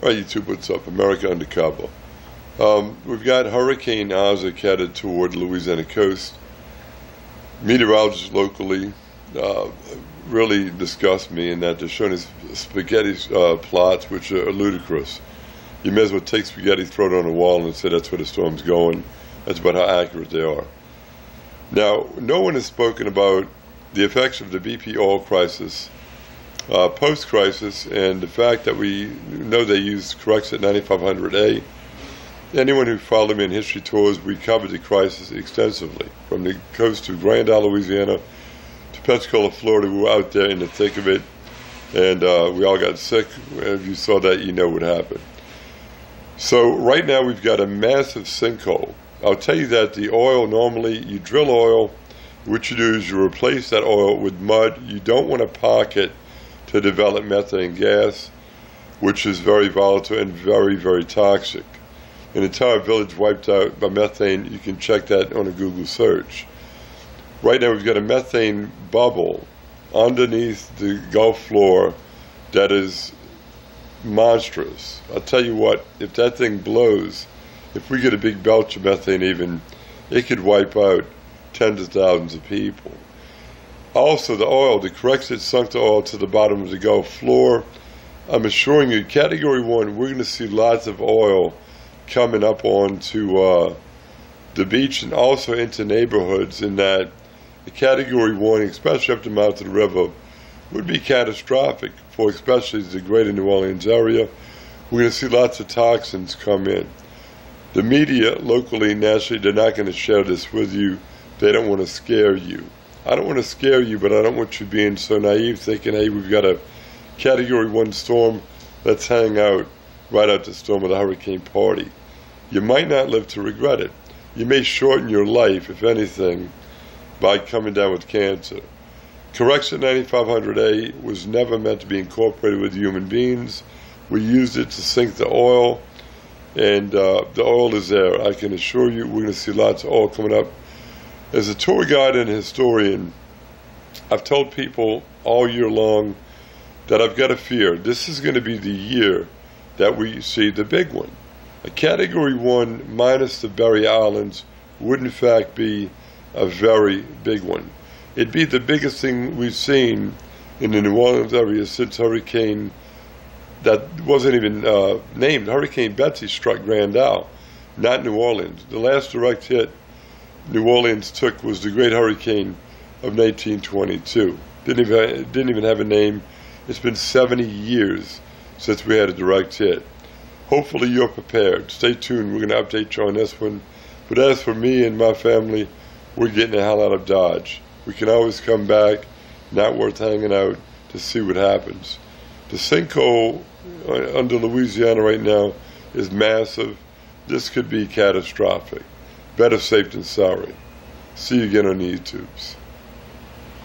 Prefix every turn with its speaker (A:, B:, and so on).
A: All right, YouTube, what's up? America Undercover. We've got Hurricane Isaac headed toward Louisiana coast. Meteorologists locally really disgust me in that they're showing these spaghetti plots, which are ludicrous. You may as well take spaghetti, throw it on a wall, and say that's where the storm's going. That's about how accurate they are. Now, no one has spoken about the effects of the BP oil crisis, post-crisis, and the fact that we know they used Corexit 9500A. Anyone who followed me in history tours, we covered the crisis extensively. From the coast to Grand Isle, Louisiana, to Pensacola, Florida. We were out there in the thick of it, and we all got sick. If you saw that, you know what happened. So right now we've got a massive sinkhole. I'll tell you that the oil, normally you drill oil, what you do is you replace that oil with mud. You don't want to park it to develop methane gas, which is very volatile and very, very toxic. An entire village wiped out by methane. You can check that on a Google search. Right now we've got a methane bubble underneath the Gulf floor that is monstrous. I'll tell you what, if that thing blows, if we get a big belch of methane even, it could wipe out tens of thousands of people. Also, the oil, the Corexit sunk the oil to the bottom of the Gulf floor. I'm assuring you, Category 1, we're going to see lots of oil coming up onto the beach and also into neighborhoods, in that the Category 1, especially up the mouth of the river, would be catastrophic for especially the greater New Orleans area. We're going to see lots of toxins come in. The media, locally, nationally, they're not going to share this with you. They don't want to scare you. I don't want to scare you, but I don't want you being so naive, thinking, hey, we've got a Category 1 storm, let's hang out right at the storm of the hurricane party. You might not live to regret it. You may shorten your life, if anything, by coming down with cancer. Corexit 9500A was never meant to be incorporated with human beings. We used it to sink the oil, and the oil is there. I can assure you we're going to see lots of oil coming up. As a tour guide and historian, I've told people all year long that I've got a fear. This is going to be the year that we see the big one. A Category 1 minus the Berry Islands would in fact be a very big one. It'd be the biggest thing we've seen in the New Orleans area since Hurricane, that wasn't even named, Hurricane Betsy struck Grand Isle, not New Orleans. The last direct hit New Orleans took was the Great Hurricane of 1922. Didn't even have a name. It's been 70 years since we had a direct hit. Hopefully you're prepared. Stay tuned. We're going to update you on this one. But as for me and my family, we're getting the hell out of Dodge. We can always come back. Not worth hanging out to see what happens. The sinkhole under Louisiana right now is massive. This could be catastrophic. Better safe than sorry. See you again on the YouTubes.